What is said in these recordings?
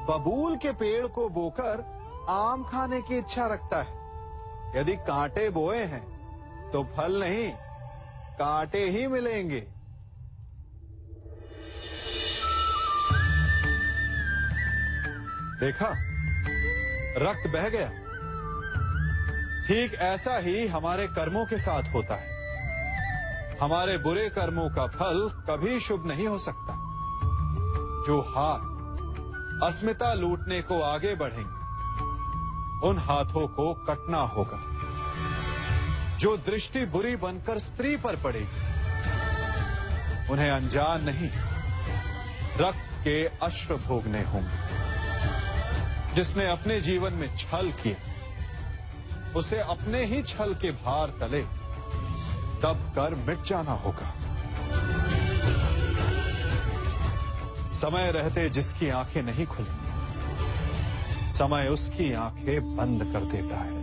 बबूल के पेड़ को बोकर आम खाने की इच्छा रखता है। यदि कांटे बोए हैं तो फल नहीं, कांटे ही मिलेंगे। देखा, रक्त बह गया। ठीक ऐसा ही हमारे कर्मों के साथ होता है। हमारे बुरे कर्मों का फल कभी शुभ नहीं हो सकता। जो हाथ अस्मिता लूटने को आगे बढ़ेंगे, उन हाथों को कटना होगा। जो दृष्टि बुरी बनकर स्त्री पर पड़ेगी, उन्हें अनजान नहीं, रक्त के अश्रु भोगने होंगे। जिसने अपने जीवन में छल किया, उसे अपने ही छल के भार तले दब कर मिट जाना होगा। समय रहते जिसकी आंखें नहीं खुली, समय उसकी आंखें बंद कर देता है।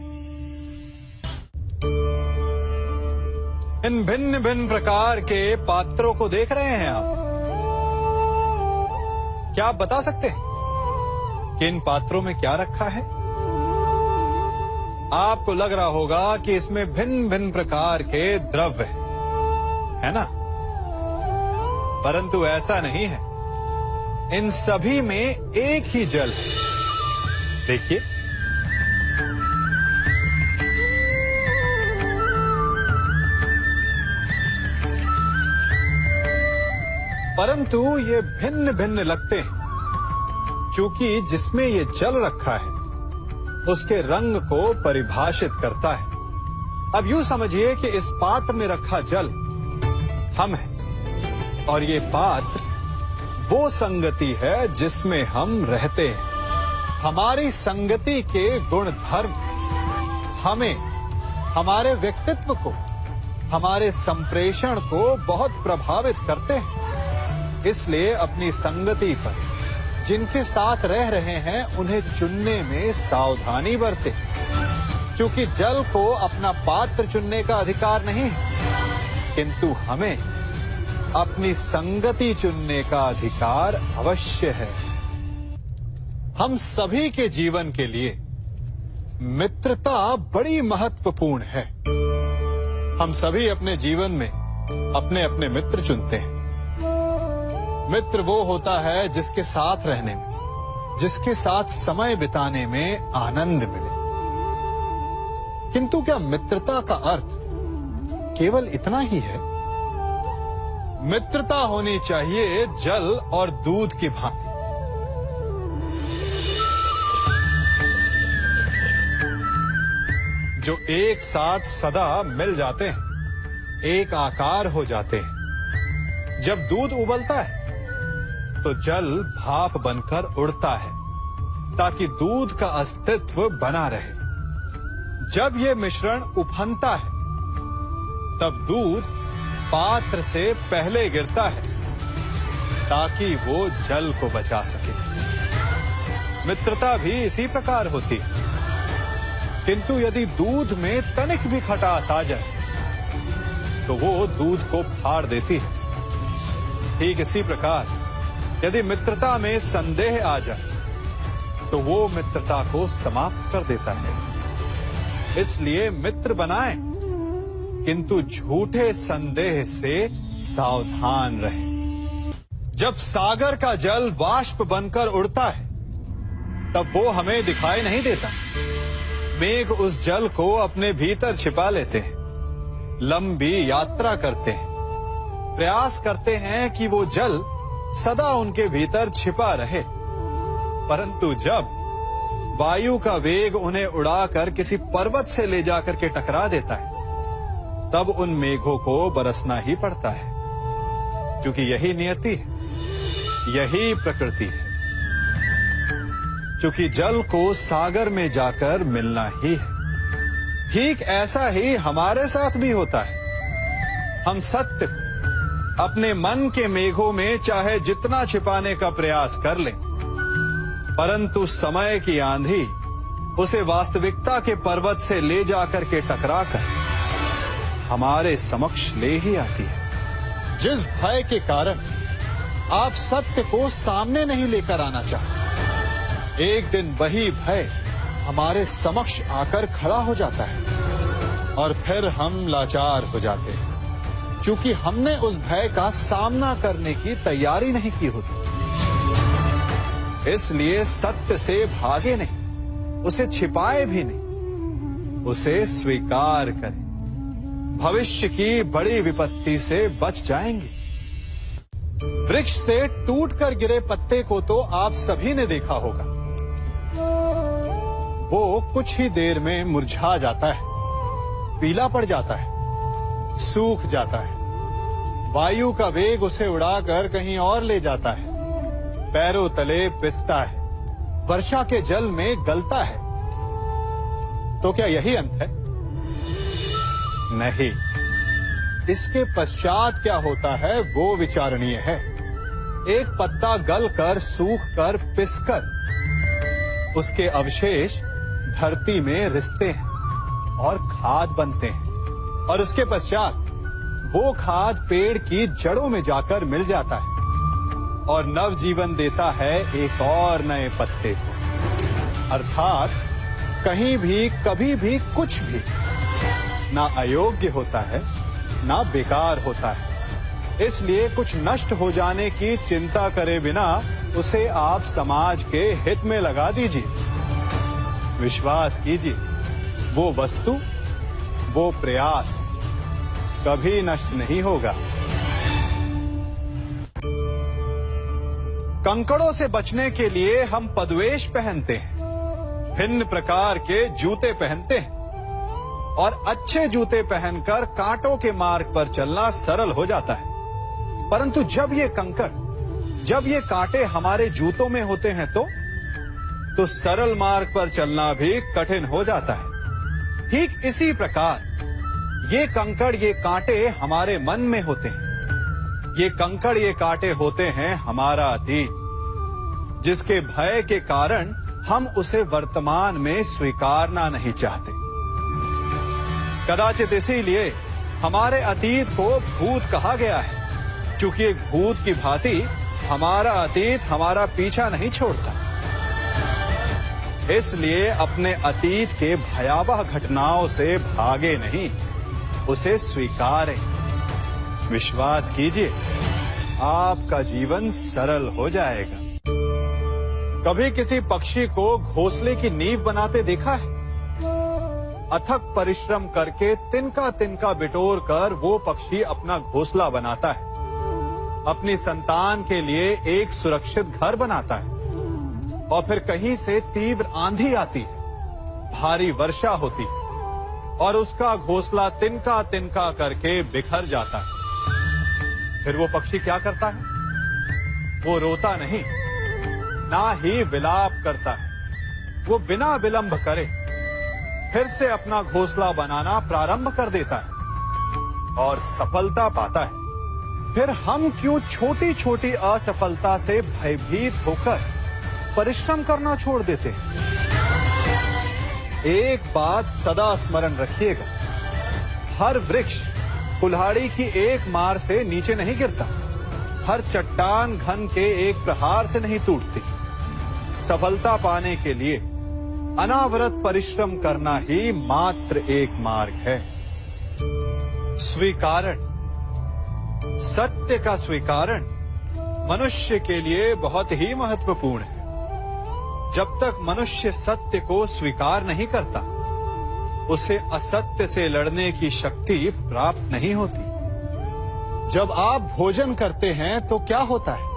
इन भिन्न भिन्न प्रकार के पात्रों को देख रहे हैं आप। क्या आप बता सकते हैं कि इन पात्रों में क्या रखा है? आपको लग रहा होगा कि इसमें भिन्न भिन्न प्रकार के द्रव्य है ना? परंतु ऐसा नहीं है। इन सभी में एक ही जल है। देखिए, परंतु ये भिन्न भिन्न लगते हैं, क्योंकि जिसमें ये जल रखा है उसके रंग को परिभाषित करता है। अब यूं समझिए कि इस पात्र में रखा जल हम हैं, और ये पात्र वो संगति है जिसमें हम रहते हैं। हमारी संगति के गुण धर्म हमें, हमारे व्यक्तित्व को, हमारे संप्रेषण को बहुत प्रभावित करते हैं। इसलिए अपनी संगति पर जिनके साथ रह रहे हैं उन्हें चुनने में सावधानी बरतें, क्योंकि जल को अपना पात्र चुनने का अधिकार नहीं है, किंतु हमें अपनी संगति चुनने का अधिकार अवश्य है। हम सभी के जीवन के लिए मित्रता बड़ी महत्वपूर्ण है। हम सभी अपने जीवन में अपने अपने मित्र चुनते हैं। मित्र वो होता है जिसके साथ रहने में, जिसके साथ समय बिताने में आनंद मिले। किंतु क्या मित्रता का अर्थ केवल इतना ही है? मित्रता होनी चाहिए जल और दूध की भांति। जो एक साथ सदा मिल जाते हैं, एक आकार हो जाते हैं। जब दूध उबलता है तो जल भाप बनकर उड़ता है, ताकि दूध का अस्तित्व बना रहे। जब यह मिश्रण उफनता है, तब दूध पात्र से पहले गिरता है, ताकि वो जल को बचा सके। मित्रता भी इसी प्रकार होती है। किंतु यदि दूध में तनिक भी खटास आ जाए, तो वो दूध को फाड़ देती है। ठीक इसी प्रकार यदि मित्रता में संदेह आ जाए, तो वो मित्रता को समाप्त कर देता है। इसलिए मित्र बनाएं, किंतु झूठे संदेह से सावधान रहें। जब सागर का जल वाष्प बनकर उड़ता है, तब वो हमें दिखाई नहीं देता। मेघ उस जल को अपने भीतर छिपा लेते हैं, लंबी यात्रा करते हैं, प्रयास करते हैं कि वो जल सदा उनके भीतर छिपा रहे। परंतु जब वायु का वेग उन्हें उड़ाकर किसी पर्वत से ले जाकर के टकरा देता है, तब उन मेघों को बरसना ही पड़ता है, क्योंकि यही नियति है, यही प्रकृति है। क्योंकि जल को सागर में जाकर मिलना ही है। ठीक ऐसा ही हमारे साथ भी होता है। हम सत्य को अपने मन के मेघों में चाहे जितना छिपाने का प्रयास कर लें, परंतु समय की आंधी उसे वास्तविकता के पर्वत से ले जाकर के टकराकर हमारे समक्ष ले ही आती है। जिस भय के कारण आप सत्य को सामने नहीं लेकर आना चाहते, एक दिन वही भय हमारे समक्ष आकर खड़ा हो जाता है और फिर हम लाचार हो जाते हैं, क्योंकि हमने उस भय का सामना करने की तैयारी नहीं की होती। इसलिए सत्य से भागे नहीं, उसे छिपाए भी नहीं, उसे स्वीकार करें। भविष्य की बड़ी विपत्ति से बच जाएंगे। वृक्ष से टूटकर गिरे पत्ते को तो आप सभी ने देखा होगा। वो कुछ ही देर में मुरझा जाता है, पीला पड़ जाता है, सूख जाता है। वायु का वेग उसे उड़ाकर कहीं और ले जाता है, पैरों तले पिसता है, वर्षा के जल में गलता है। तो क्या यही अंत है? नहीं। इसके पश्चात क्या होता है वो विचारणीय है। एक पत्ता गलकर, सूखकर, पिसकर उसके अवशेष धरती में रिसते हैं और खाद बनते हैं, और उसके पश्चात वो खाद पेड़ की जड़ों में जाकर मिल जाता है और नव जीवन देता है एक और नए पत्ते को। अर्थात कहीं भी, कभी भी, कुछ भी ना अयोग्य होता है, ना बेकार होता है। इसलिए कुछ नष्ट हो जाने की चिंता करे बिना उसे आप समाज के हित में लगा दीजिए। विश्वास कीजिए, वो वस्तु, वो प्रयास कभी नष्ट नहीं होगा। कंकड़ों से बचने के लिए हम पदवेश पहनते हैं, भिन्न प्रकार के जूते पहनते हैं, और अच्छे जूते पहनकर कांटों के मार्ग पर चलना सरल हो जाता है। परंतु जब ये कंकड़, जब ये कांटे हमारे जूतों में होते हैं तो सरल मार्ग पर चलना भी कठिन हो जाता है। ठीक इसी प्रकार ये कंकड़, ये कांटे हमारे मन में होते हैं। ये कंकड़, ये कांटे होते हैं हमारा अतीत, जिसके भय के कारण हम उसे वर्तमान में स्वीकारना नहीं चाहते। कदाचित इसीलिए हमारे अतीत को भूत कहा गया है, क्योंकि एक भूत की भांति हमारा अतीत हमारा पीछा नहीं छोड़ता। इसलिए अपने अतीत के भयावह घटनाओं से भागे नहीं, उसे स्वीकारें। विश्वास कीजिए, आपका जीवन सरल हो जाएगा। कभी किसी पक्षी को घोंसले की नींव बनाते देखा है? अथक परिश्रम करके तिनका तिनका बिटोर कर वो पक्षी अपना घोंसला बनाता है, अपनी संतान के लिए एक सुरक्षित घर बनाता है। और फिर कहीं से तीव्र आंधी आती है, भारी वर्षा होती है, और उसका घोंसला तिनका तिनका करके बिखर जाता है। फिर वो पक्षी क्या करता है? वो रोता नहीं, ना ही विलाप करता है। वो बिना विलंब करे फिर से अपना घोंसला बनाना प्रारंभ कर देता है और सफलता पाता है। फिर हम क्यों छोटी छोटी असफलता से भयभीत होकर परिश्रम करना छोड़ देते हैं? एक बात सदा स्मरण रखिएगा, हर वृक्ष कुल्हाड़ी की एक मार से नीचे नहीं गिरता, हर चट्टान घन के एक प्रहार से नहीं टूटती। सफलता पाने के लिए अनावरत परिश्रम करना ही मात्र एक मार्ग है। स्वीकारण, सत्य का स्वीकारण मनुष्य के लिए बहुत ही महत्वपूर्ण है। जब तक मनुष्य सत्य को स्वीकार नहीं करता, उसे असत्य से लड़ने की शक्ति प्राप्त नहीं होती। जब आप भोजन करते हैं तो क्या होता है?